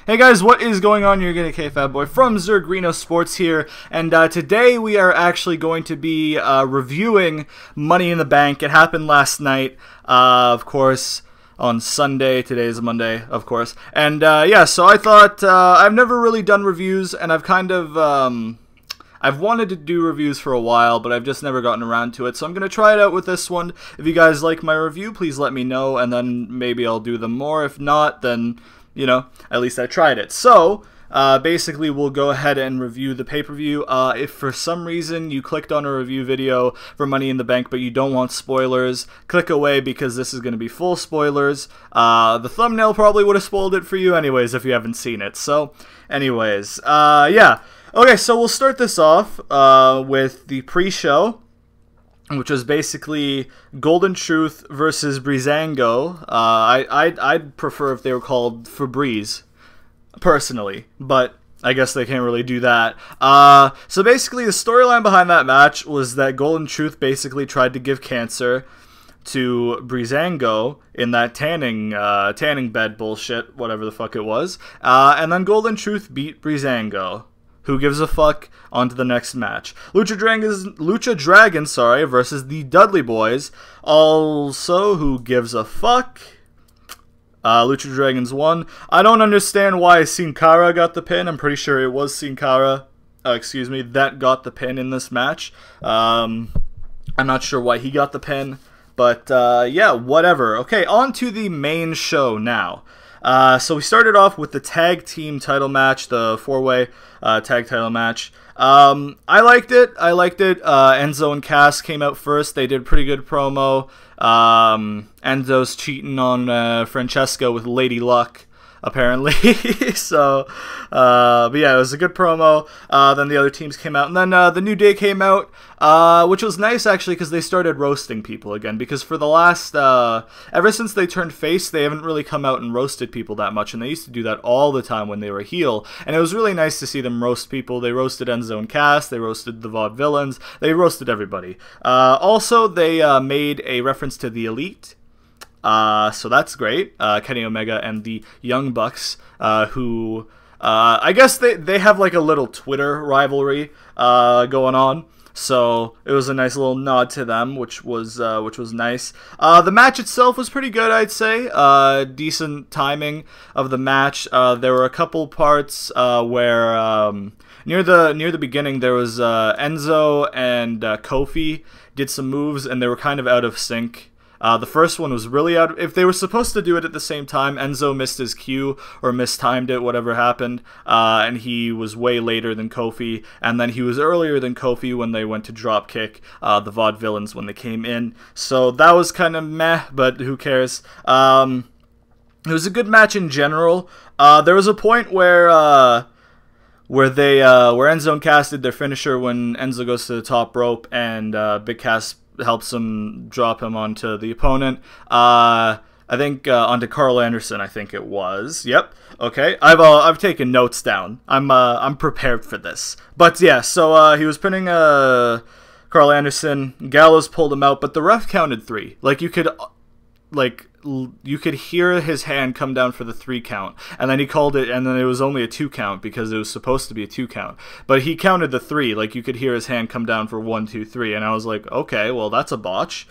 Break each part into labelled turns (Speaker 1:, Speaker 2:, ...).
Speaker 1: Hey guys, what is going on? You're getting K-Fab Boy from Zergrino Sports here, and today we are actually going to be reviewing Money in the Bank. It happened last night, of course, on Sunday. Today is Monday, of course. And yeah, so I thought, I've never really done reviews, and I've kind of, I've wanted to do reviews for a while, but I've just never gotten around to it, so I'm going to try it out with this one. If you guys like my review, please let me know, and then maybe I'll do them more. If not, then, you know, at least I tried it. So, basically, we'll go ahead and review the pay-per-view. If for some reason you clicked on a review video for Money in the Bank, but you don't want spoilers, click away because this is going to be full spoilers. The thumbnail probably would have spoiled it for you anyways if you haven't seen it. So, anyways, yeah. Okay, so we'll start this off with the pre-show, which was basically Golden Truth versus Breezango. I'd prefer if they were called Febreze, personally, but I guess they can't really do that. So basically, the storyline behind that match was that Golden Truth basically tried to give cancer to Breezango in that tanning bed bullshit, whatever the fuck it was, and then Golden Truth beat Breezango. Who gives a fuck? On to the next match. Lucha Dragon, versus the Dudley Boys. Also, who gives a fuck? Lucha Dragons won. I don't understand why Sin Cara got the pin. I'm pretty sure it was Sin Cara, that got the pin in this match. I'm not sure why he got the pin, but yeah, whatever. Okay, on to the main show now. So we started off with the tag team title match, the four-way tag title match. I liked it. Enzo and Cass came out first. They did pretty good promo. Enzo's cheating on Francesco with Lady Luck, apparently. So, but yeah, it was a good promo. Then the other teams came out, and then the New Day came out, which was nice actually because they started roasting people again. Because for the last, ever since they turned face, they haven't really come out and roasted people that much, and they used to do that all the time when they were heel. And it was really nice to see them roast people. They roasted Enzo and Cass. They roasted the Vaudevillains. They roasted everybody. Also, they made a reference to the Elite. So that's great. Kenny Omega and the Young Bucks, who, I guess they have like a little Twitter rivalry, going on. So it was a nice little nod to them, which was nice. The match itself was pretty good, I'd say. Decent timing of the match. There were a couple parts, where, near the beginning there was, Enzo and, Kofi did some moves and they were kind of out of sync. The first one was really out of, if they were supposed to do it at the same time, Enzo missed his cue or mistimed it, whatever happened, and he was way later than Kofi, and then he was earlier than Kofi when they went to dropkick the Vaudevillains when they came in. So that was kind of meh, but who cares? It was a good match in general. There was a point where Enzo and Cass did their finisher when Enzo goes to the top rope and Big Cass helps him drop him onto the opponent. I think onto Carl Anderson. I think it was. Yep. Okay. I've taken notes down. I'm prepared for this. But yeah. So he was pinning Carl Anderson. Gallows pulled him out, but the ref counted 3. Like you could hear his hand come down for the 3 count, and then he called it, and then it was only a 2 count because it was supposed to be a 2 count. But he counted the 3, like you could hear his hand come down for 1, 2, 3, and I was like, okay, well that's a botch.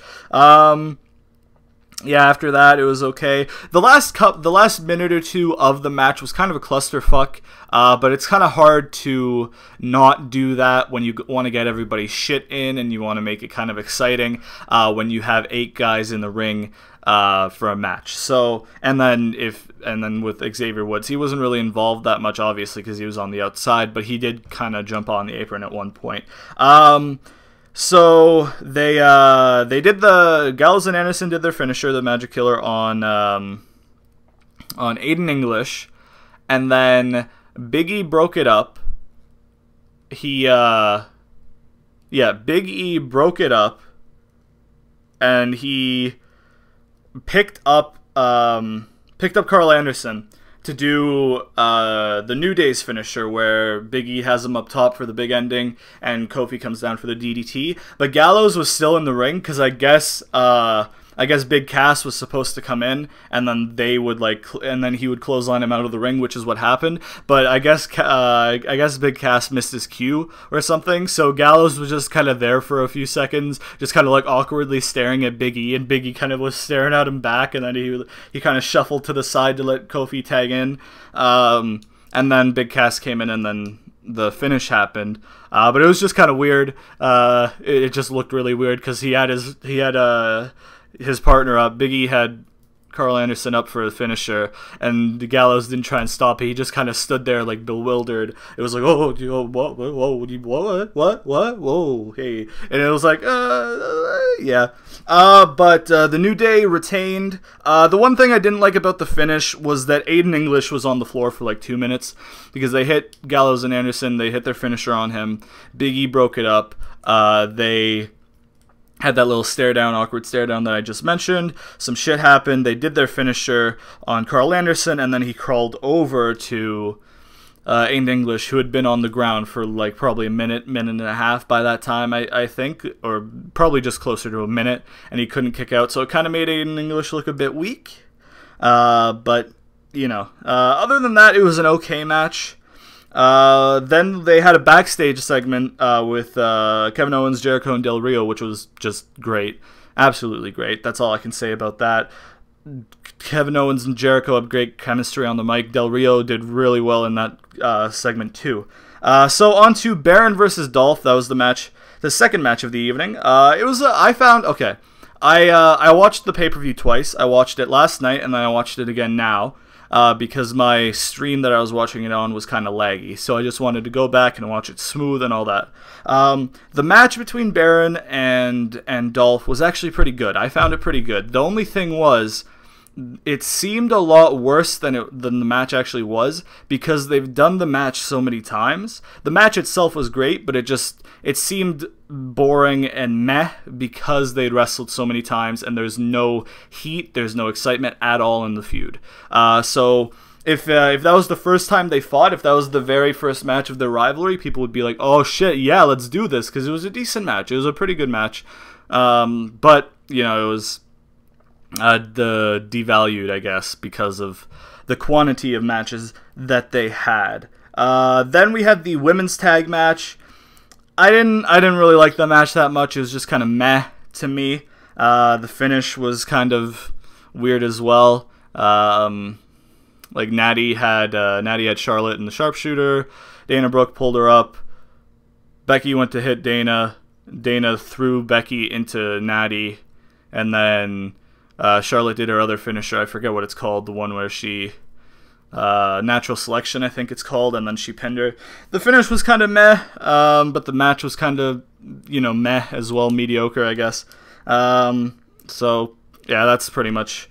Speaker 1: Yeah, after that it was okay. The last minute or two of the match was kind of a clusterfuck, but it's kind of hard to not do that when you want to get everybody's shit in and you want to make it kind of exciting when you have 8 guys in the ring for a match. So, and then with Xavier Woods, he wasn't really involved that much, obviously, because he was on the outside, but he did kind of jump on the apron at one point. So they did the Gallows and Anderson did their finisher, the Magic Killer, on Aiden English, and then Big E broke it up. Big E broke it up, and he picked up Carl Anderson to do the New Day's finisher, where Big E has him up top for the big ending, and Kofi comes down for the DDT. But Gallows was still in the ring, because I guess I guess Big Cass was supposed to come in, and then they would and then he would clothesline him out of the ring, which is what happened. But I guess Big Cass missed his cue or something, so Gallows was just kind of there for a few seconds, just kind of like awkwardly staring at Big E, and Big E kind of was staring at him back, and then he kind of shuffled to the side to let Kofi tag in, and then Big Cass came in, and then the finish happened. But it was just kind of weird. It just looked really weird because he had his partner up. Big E had Carl Anderson up for a finisher, and the Gallows didn't try and stop it. He just kind of stood there like bewildered. It was like, oh, what, whoa, hey, and it was like, yeah. But the New Day retained. The one thing I didn't like about the finish was that Aiden English was on the floor for like 2 minutes because they hit Gallows and Anderson. They hit their finisher on him. Big E broke it up. They had that little awkward stare down that I just mentioned. Some shit happened. They did their finisher on Carl Anderson, and then he crawled over to Aiden English, who had been on the ground for like probably a minute and a half by that time, I think, or probably just closer to a minute, and he couldn't kick out, so it kind of made Aiden English look a bit weak. But, you know, other than that, it was an okay match. Then they had a backstage segment with Kevin Owens, Jericho, and Del Rio, which was just great. Absolutely great. That's all I can say about that. Kevin Owens and Jericho have great chemistry on the mic. Del Rio did really well in that segment too. So on to Baron versus Dolph. That was the second match of the evening. I watched the pay-per-view twice. I watched it last night, and then I watched it again now. Because my stream that I was watching it on was kind of laggy, so I just wanted to go back and watch it smooth and all that. The match between Baron and Dolph was actually pretty good. I found it pretty good. The only thing was, it seemed a lot worse than the match actually was, because they've done the match so many times. The match itself was great, but it seemed boring and meh because they'd wrestled so many times, and there's no heat, there's no excitement at all in the feud. So if that was the first time they fought, if that was the very first match of their rivalry, people would be like, oh shit, yeah, let's do this, because it was a decent match. It was a pretty good match. But, you know, it was devalued, I guess, because of the quantity of matches that they had. Then we had the women's tag match. I didn't really like the match that much. It was just kind of meh to me. The finish was kind of weird as well. Like Natty had Charlotte in the sharpshooter. Dana Brooke pulled her up. Becky went to hit Dana. Dana threw Becky into Natty, and then Charlotte did her other finisher. I forget what it's called. The one where she natural selection, I think it's called, and then she pinned her. The finish was kind of meh, but the match was kind of, you know, meh as well, mediocre, I guess. So yeah, that's pretty much.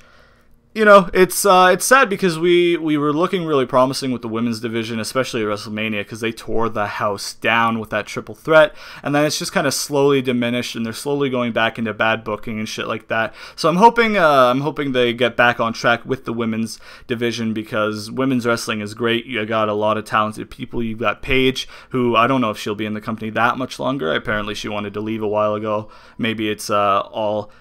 Speaker 1: You know, it's sad because we were looking really promising with the women's division, especially at WrestleMania, because they tore the house down with that triple threat, and then it's just kind of slowly diminished, and they're slowly going back into bad booking and shit like that. So I'm hoping they get back on track with the women's division, because women's wrestling is great. You got a lot of talented people. You've got Paige, who I don't know if she'll be in the company that much longer. Apparently she wanted to leave a while ago. Maybe it's all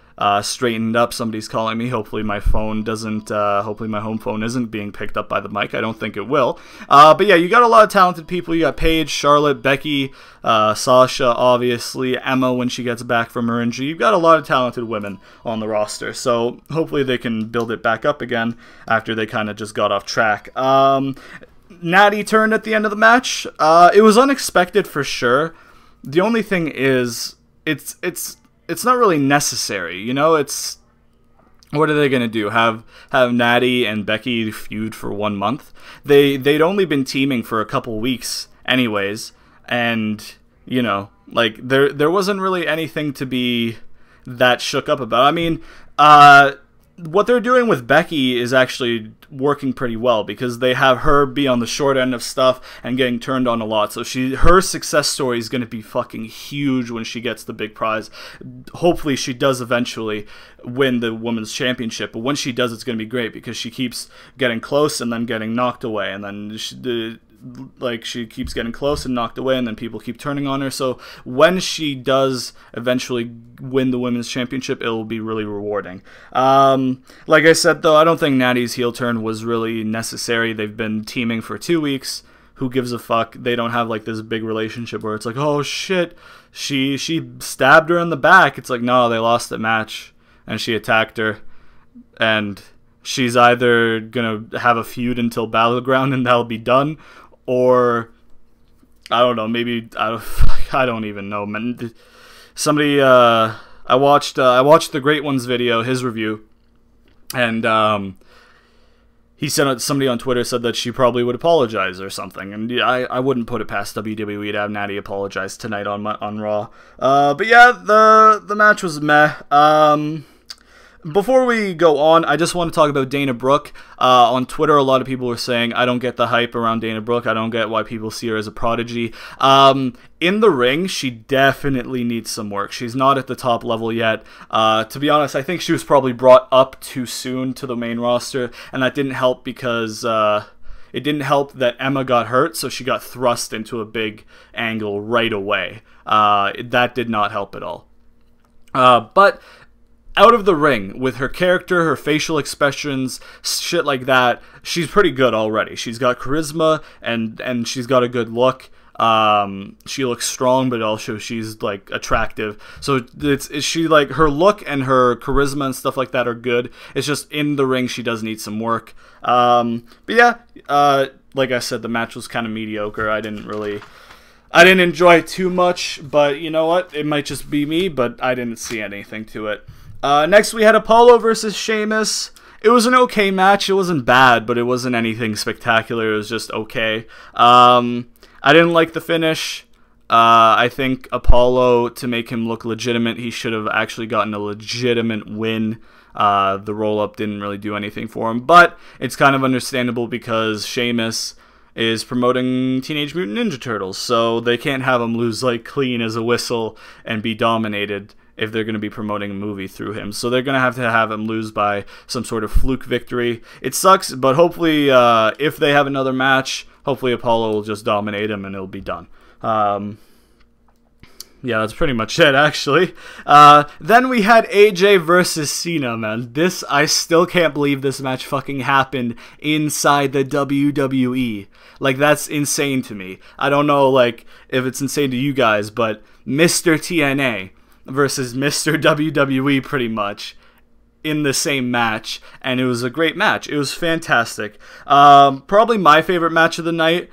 Speaker 1: straightened up. Somebody's calling me. Hopefully my phone doesn't, hopefully my home phone isn't being picked up by the mic. I don't think it will. But yeah, you got a lot of talented people. You got Paige, Charlotte, Becky, Sasha, obviously, Emma when she gets back from her injury. You've got a lot of talented women on the roster. So hopefully they can build it back up again after they kind of just got off track. Natty turned at the end of the match. It was unexpected for sure. The only thing is, it's not really necessary, you know. It's, what are they gonna do? Have Natty and Becky feud for 1 month? They'd only been teaming for a couple weeks, anyways, and you know, like there wasn't really anything to be that shook up about. I mean, what they're doing with Becky is actually working pretty well, because they have her be on the short end of stuff and getting turned on a lot. So her success story is going to be fucking huge when she gets the big prize. Hopefully she does eventually win the women's championship, but when she does, it's going to be great, because she keeps getting close and then getting knocked away, and then like she keeps getting close and knocked away, and then people keep turning on her. So when she does eventually win the women's championship, it will be really rewarding. Like I said, though, I don't think Natty's heel turn was really necessary. They've been teaming for 2 weeks. Who gives a fuck? They don't have like this big relationship where it's like, oh shit, she stabbed her in the back. It's like, no, they lost the match and she attacked her, and she's either gonna have a feud until Battleground and that'll be done, or I don't know, maybe I don't even know, man. Somebody I watched the Great Ones video, his review, and he said, somebody on Twitter said that she probably would apologize or something, and I wouldn't put it past WWE to have Natty apologize tonight on Raw. But yeah, the match was meh. Before we go on, I just want to talk about Dana Brooke. On Twitter, a lot of people were saying, I don't get the hype around Dana Brooke. I don't get why people see her as a prodigy. In the ring, she definitely needs some work. She's not at the top level yet. To be honest, I think she was probably brought up too soon to the main roster, and that didn't help because it didn't help that Emma got hurt, so she got thrust into a big angle right away. That did not help at all. But out of the ring, with her character, her facial expressions, shit like that, she's pretty good already. She's got charisma, and she's got a good look. She looks strong, but also she's like attractive. So she like, her look and her charisma and stuff like that are good. It's just in the ring she does need some work. But yeah, like I said, the match was kind of mediocre. I didn't enjoy it too much, but you know what? It might just be me, but I didn't see anything to it. Next, we had Apollo versus Sheamus. It was an okay match. It wasn't bad, but it wasn't anything spectacular. It was just okay. I didn't like the finish. I think Apollo, to make him look legitimate, he should have actually gotten a legitimate win. The roll-up didn't really do anything for him, but it's kind of understandable because Sheamus is promoting Teenage Mutant Ninja Turtles, so they can't have him lose like clean as a whistle and be dominated if they're going to be promoting a movie through him. So they're going to have him lose by some sort of fluke victory. It sucks, but hopefully if they have another match, hopefully Apollo will just dominate him and it'll be done. Yeah, that's pretty much it, actually. Then we had AJ versus Cena, man. I still can't believe this match fucking happened inside the WWE. Like, that's insane to me. I don't know, like, if it's insane to you guys, but Mr. TNA versus Mr. WWE pretty much in the same match, and it was a great match. It was fantastic. Probably my favorite match of the night.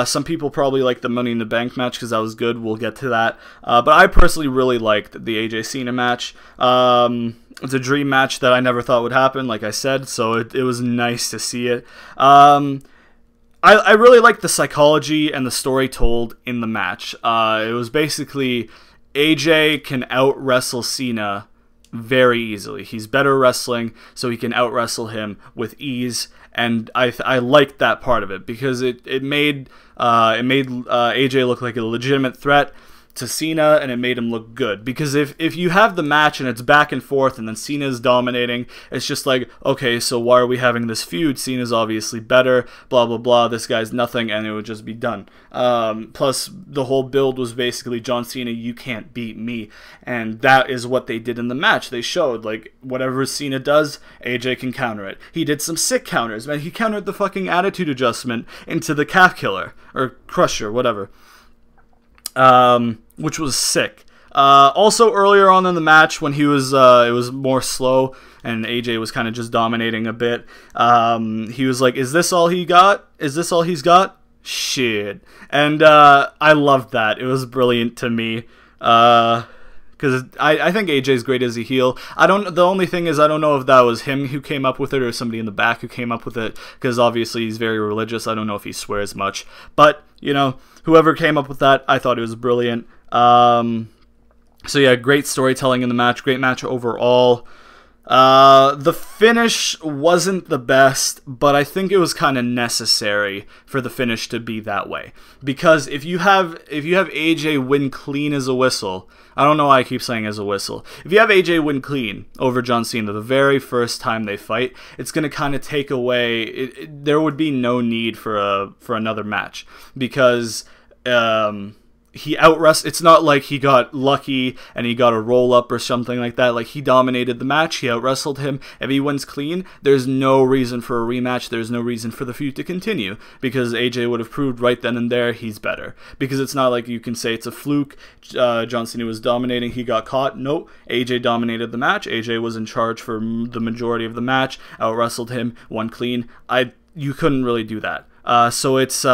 Speaker 1: Some people probably like the Money in the Bank match because that was good. We'll get to that. But I personally really liked the AJ Cena match. It's a dream match that I never thought would happen, like I said, so it was nice to see it. I really liked the psychology and the story told in the match. It was basically AJ can out-wrestle Cena very easily. He's better wrestling, so he can out-wrestle him with ease, and I liked that part of it because it made AJ look like a legitimate threat to Cena, and it made him look good. Because if you have the match and it's back and forth and then Cena's dominating, it's just like, okay, so why are we having this feud? Cena's obviously better, blah blah blah, this guy's nothing, and it would just be done. Plus the whole build was basically, John Cena, you can't beat me, and that is what they did in the match. They showed, like, whatever Cena does, AJ can counter it. He did some sick counters, man. He countered the fucking attitude adjustment into the calf killer, or crusher, whatever. Which was sick. Also, earlier on in the match, when he was, it was more slow, and AJ was kind of just dominating a bit, he was like, is this all he got? Is this all he's got? Shit. And, I loved that. It was brilliant to me, because I think AJ's great as a heel. The only thing is, I don't know if that was him who came up with it or somebody in the back who came up with it, because obviously he's very religious. I don't know if he swears much, but, you know, whoever came up with that, I thought it was brilliant. So yeah, great storytelling in the match, great match overall. The finish wasn't the best, but I think it was kind of necessary for the finish to be that way. Because if you have AJ win clean as a whistle, I don't know why I keep saying as a whistle. If you have AJ win clean over John Cena the very first time they fight, it's gonna kind of take away. There would be no need for another match because. He outwrestled. It's not like he got lucky and he got a roll up or something like that. Like, he dominated the match. He outwrestled him. If he wins clean, there's no reason for a rematch. There's no reason for the feud to continue because AJ would have proved right then and there he's better. Because it's not like you can say it's a fluke. John Cena was dominating. He got caught. Nope. AJ dominated the match. AJ was in charge for the majority of the match. Outwrestled him. Won clean. You couldn't really do that. So it's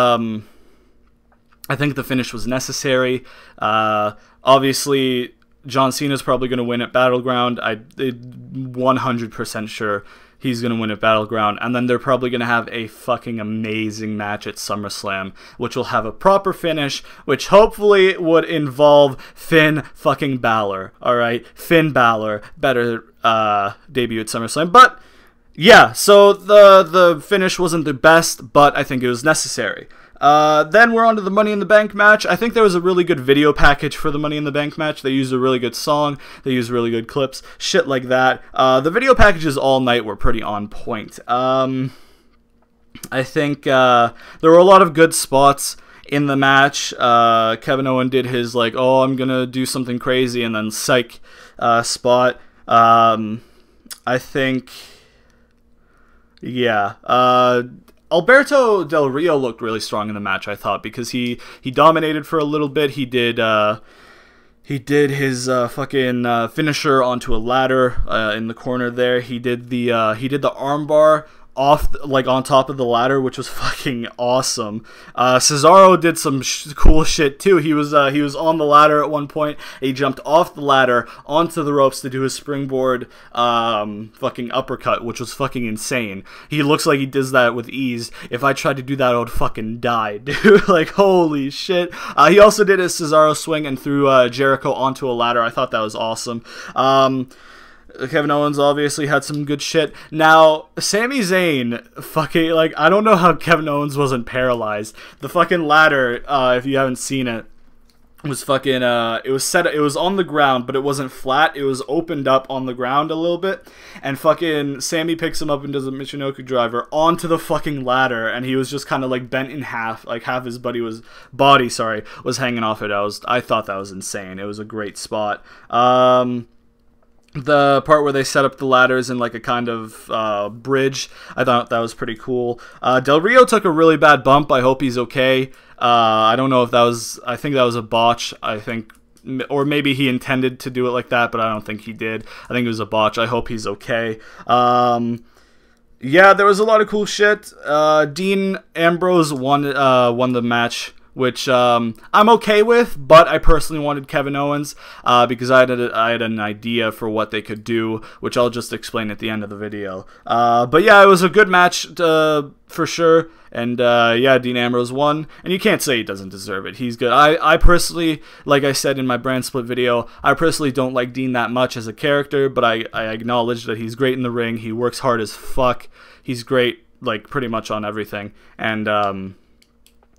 Speaker 1: I think the finish was necessary. Obviously, John Cena's probably going to win at Battleground. I'm 100% sure he's going to win at Battleground. And then they're probably going to have a fucking amazing match at SummerSlam, which will have a proper finish, which hopefully would involve Finn fucking Balor. Alright? Finn Balor. Better debut at SummerSlam. But, yeah, so the finish wasn't the best, but I think it was necessary. Then we're on to the Money in the Bank match. I think there was a really good video package for the Money in the Bank match. They used a really good song. They used really good clips. Shit like that. The video packages all night were pretty on point. I think there were a lot of good spots in the match. Kevin Owens did his, like, oh, I'm gonna do something crazy, and then psych spot. I think, yeah, Alberto Del Rio looked really strong in the match, I thought, because he dominated for a little bit. He did his fucking finisher onto a ladder in the corner there. He did the armbar off on top of the ladder, which was fucking awesome. Cesaro did some cool shit too. He was on the ladder at one point. He jumped off the ladder onto the ropes to do his springboard fucking uppercut, which was fucking insane. He looks like he does that with ease. If I tried to do that, I would fucking die, dude. Like, holy shit. He also did his Cesaro swing and threw Jericho onto a ladder. I thought that was awesome. Kevin Owens obviously had some good shit. Now, Sami Zayn, fucking, like, I don't know how Kevin Owens wasn't paralyzed. The fucking ladder, if you haven't seen it, was fucking, it was on the ground, but it wasn't flat. It was opened up on the ground a little bit, and fucking Sami picks him up and does a Michinoku driver onto the fucking ladder, and he was just kind of, like, bent in half, like, half his body was hanging off it. I thought that was insane. It was a great spot. The part where they set up the ladders in like a kind of bridge, I thought that was pretty cool. Del Rio took a really bad bump. I hope he's okay. I don't know if that was, I think that was a botch. I think, or maybe he intended to do it like that, but I don't think he did. I think it was a botch. I hope he's okay. Yeah, there was a lot of cool shit. Dean Ambrose won the match, which I'm okay with, but I personally wanted Kevin Owens because I had an idea for what they could do, which I'll just explain at the end of the video. But yeah, it was a good match for sure, and yeah, Dean Ambrose won, and you can't say he doesn't deserve it. He's good. I personally, like I said in my brand split video, I personally don't like Dean that much as a character, but I acknowledge that he's great in the ring. He works hard as fuck. He's great, like, pretty much on everything, and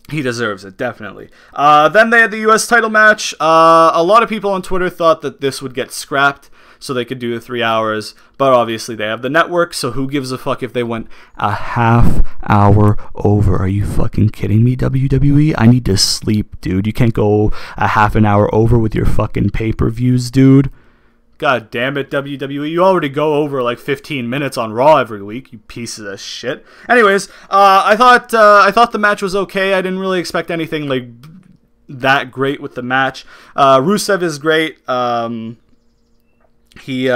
Speaker 1: he deserves it, definitely. Then they had the U.S. title match. A lot of people on Twitter thought that this would get scrapped so they could do the 3 hours, but obviously they have the network, so who gives a fuck if they went a half hour over? Are you fucking kidding me, WWE? I need to sleep, dude. You can't go a half an hour over with your fucking pay-per-views, dude. God damn it, WWE. You already go over like 15 minutes on Raw every week, you pieces of shit. Anyways, I thought the match was okay. I didn't really expect anything like that great with the match. Rusev is great. He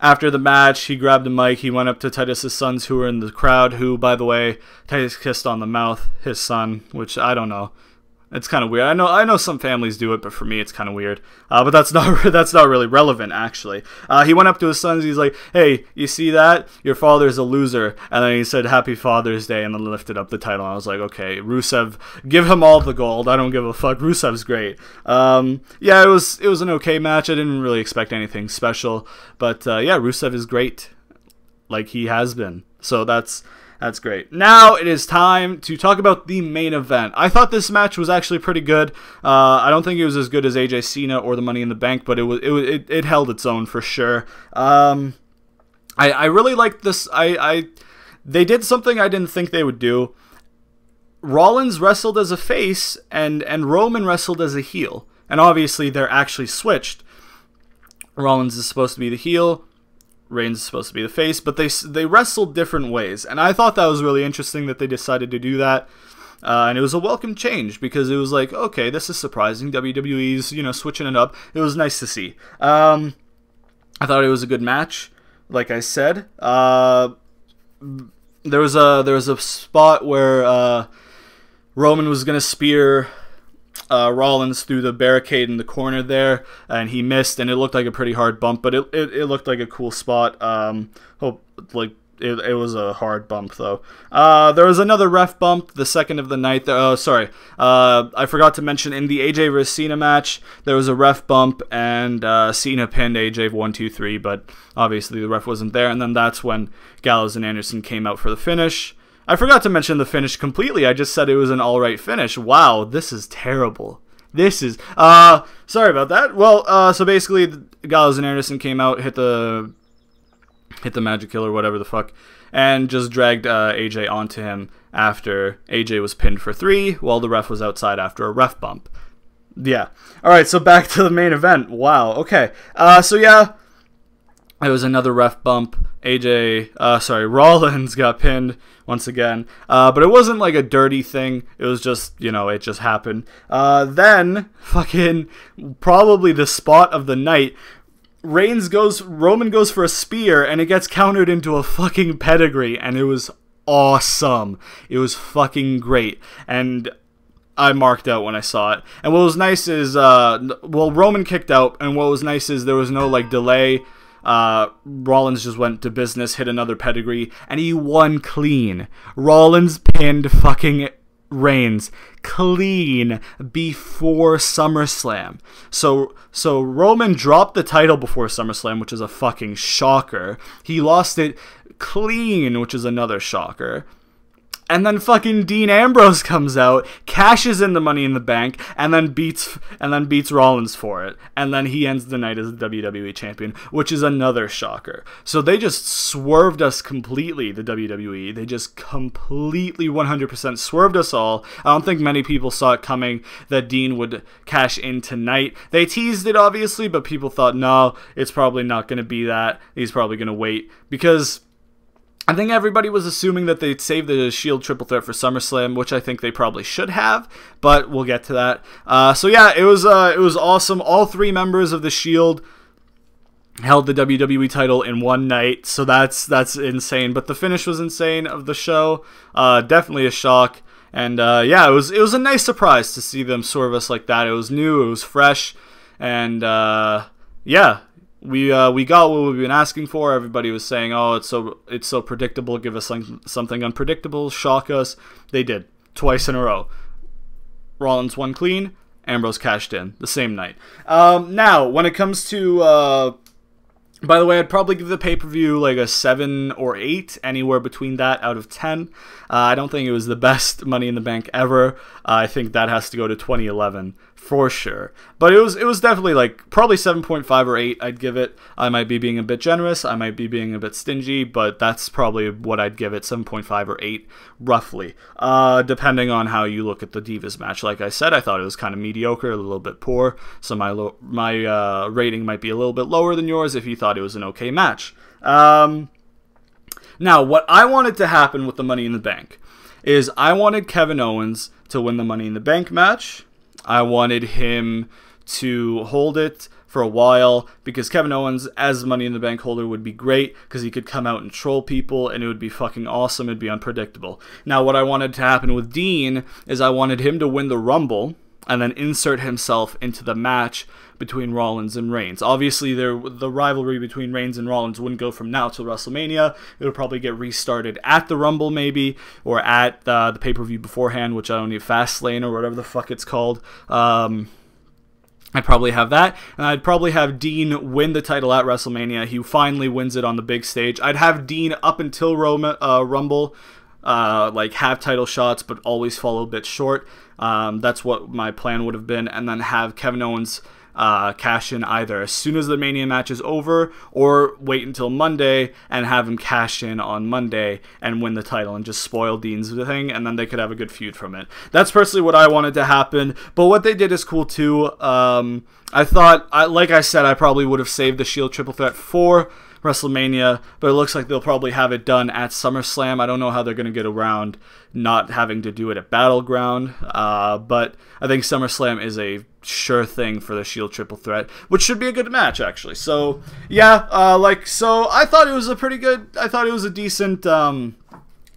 Speaker 1: after the match, he grabbed the mic, he went up to Titus' sons who were in the crowd, who, by the way, Titus kissed on the mouth, his son, which I don't know. It's kind of weird. I know some families do it, but for me, it's kind of weird. But that's not really relevant, actually. He went up to his sons. He's like, "Hey, you see that? Your father's a loser." And then he said, "Happy Father's Day," and then lifted up the title. And I was like, "Okay, Rusev, give him all the gold. I don't give a fuck. Rusev's great." Yeah, it was an okay match. I didn't really expect anything special, but yeah, Rusev is great, like he has been. So that's great. Now it is time to talk about the main event. I thought this match was actually pretty good. I don't think it was as good as AJ Cena or the Money in the Bank, but it held its own for sure. I really liked this. They did something I didn't think they would do. Rollins wrestled as a face and Roman wrestled as a heel. And obviously they're actually switched. Rollins is supposed to be the heel, Reigns is supposed to be the face, but they wrestled different ways, and I thought that was really interesting that they decided to do that, and it was a welcome change because it was like, okay, this is surprising. WWE's switching it up. It was nice to see. I thought it was a good match, like I said. There was a spot where Roman was gonna spear Rollins through the barricade in the corner there, and he missed, and it looked like a pretty hard bump, but it looked like a cool spot. It was a hard bump though. There was another ref bump, the second of the night. I forgot to mention in the AJ vs Cena match there was a ref bump, and Cena pinned AJ 1, 2, 3, but obviously the ref wasn't there, and then that's when Gallows and Anderson came out for the finish. I forgot to mention the finish completely. I just said it was an alright finish. Wow, this is terrible. This is... sorry about that. Well, so basically, Gallows and Anderson came out, hit the Magic Killer, whatever the fuck, and just dragged AJ onto him after AJ was pinned for 3, while the ref was outside after a ref bump. Yeah. Alright, so back to the main event. Wow, okay. So yeah, it was another ref bump. Rollins got pinned once again, but it wasn't like a dirty thing. It was just, it just happened. Then, fucking, probably the spot of the night, Roman goes for a spear, and it gets countered into a fucking pedigree, and it was awesome. It was fucking great, and I marked out when I saw it. And what was nice is, Roman kicked out, and what was nice is there was no, delay. Rollins just went to business, hit another pedigree, and he won clean. Rollins pinned fucking Reigns clean before SummerSlam. So Roman dropped the title before SummerSlam, which is a fucking shocker. He lost it clean, which is another shocker. And then fucking Dean Ambrose comes out, cashes in the Money in the Bank, and then beats Rollins for it. And then he ends the night as the WWE champion, which is another shocker. So they just swerved us completely, the WWE. They just completely 100% swerved us all. I don't think many people saw it coming that Dean would cash in tonight. They teased it, obviously, but people thought, no, it's probably not going to be that. He's probably going to wait. Because I think everybody was assuming that they'd save the Shield triple threat for SummerSlam, which I think they probably should have, but we'll get to that. So yeah, it was awesome. All 3 members of the Shield held the WWE title in one night, so that's insane. But the finish was insane of the show. Definitely a shock. And yeah, it was a nice surprise to see them swerve us like that. It was new, it was fresh, and yeah. We got what we've been asking for. Everybody was saying, "Oh, it's so predictable. Give us something unpredictable. Shock us." They did twice in a row. Rollins won clean. Ambrose cashed in the same night. Now, when it comes to, by the way, I'd probably give the pay-per-view like a 7 or 8, anywhere between that out of 10. I don't think it was the best Money in the Bank ever. I think that has to go to 2011 for sure. But it was definitely probably 7.5 or 8 I'd give it. I might be being a bit generous. I might be being a bit stingy, but that's probably what I'd give it, 7.5 or 8, roughly. Depending on how you look at the Divas match. Like I said, I thought it was kind of mediocre, a little bit poor. So my rating might be a little bit lower than yours if you thought it was an okay match. Now, what I wanted to happen with the Money in the Bank is I wanted Kevin Owens to win the Money in the Bank match. I wanted him to hold it for a while because Kevin Owens as Money in the Bank holder would be great because he could come out and troll people and it would be fucking awesome. It'd be unpredictable. Now, what I wanted to happen with Dean is I wanted him to win the Rumble and then insert himself into the match between Rollins and Reigns. Obviously, the rivalry between Reigns and Rollins wouldn't go from now till WrestleMania. It would probably get restarted at the Rumble, maybe, or at the pay-per-view beforehand, which I don't know, Fastlane or whatever the fuck it's called. I'd probably have that, and I'd probably have Dean win the title at WrestleMania. He finally wins it on the big stage. I'd have Dean up until Rumble, like have title shots, but always fall a bit short. That's what my plan would have been, and then have Kevin Owens cash in either as soon as the Mania match is over, or wait until Monday and have him cash in on Monday and win the title and just spoil Dean's thing, and then they could have a good feud from it. That's personally what I wanted to happen, but what they did is cool too. I thought, like I said, I probably would have saved the Shield triple threat for WrestleMania, but it looks like they'll probably have it done at SummerSlam. I don't know how they're going to get around not having to do it at Battleground, but I think SummerSlam is a sure thing for the Shield triple threat, which should be a good match, actually. So, yeah, so I thought it was a pretty good, I thought it was a decent,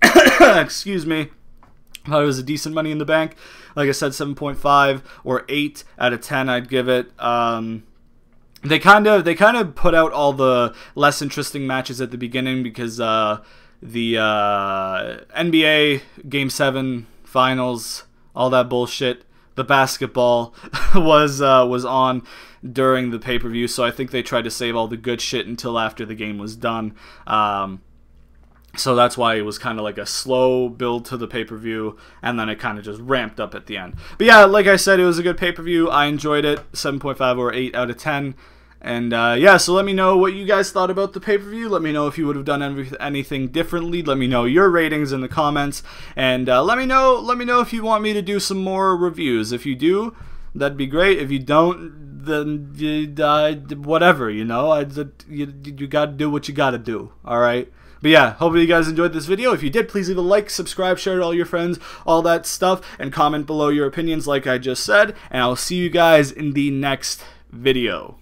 Speaker 1: excuse me, I thought it was a decent Money in the Bank. Like I said, 7.5 or 8 out of 10 I'd give it. They kind of put out all the less interesting matches at the beginning because the NBA Game 7 finals, all that bullshit, the basketball was on during the pay-per-view, so I think they tried to save all the good shit until after the game was done. So that's why it was kind of like a slow build to the pay-per-view, and then it kind of just ramped up at the end. But yeah, like I said, it was a good pay-per-view. I enjoyed it. 7.5 or 8 out of 10. And yeah, so let me know what you guys thought about the pay-per-view. Let me know if you would have done anything differently. Let me know your ratings in the comments, and let me know if you want me to do some more reviews. If you do, that'd be great. If you don't, then whatever, you know. You gotta do what you gotta do. All right. But yeah, hopefully you guys enjoyed this video. If you did, please leave a like, subscribe, share it to all your friends, all that stuff, and comment below your opinions like I just said. And I'll see you guys in the next video.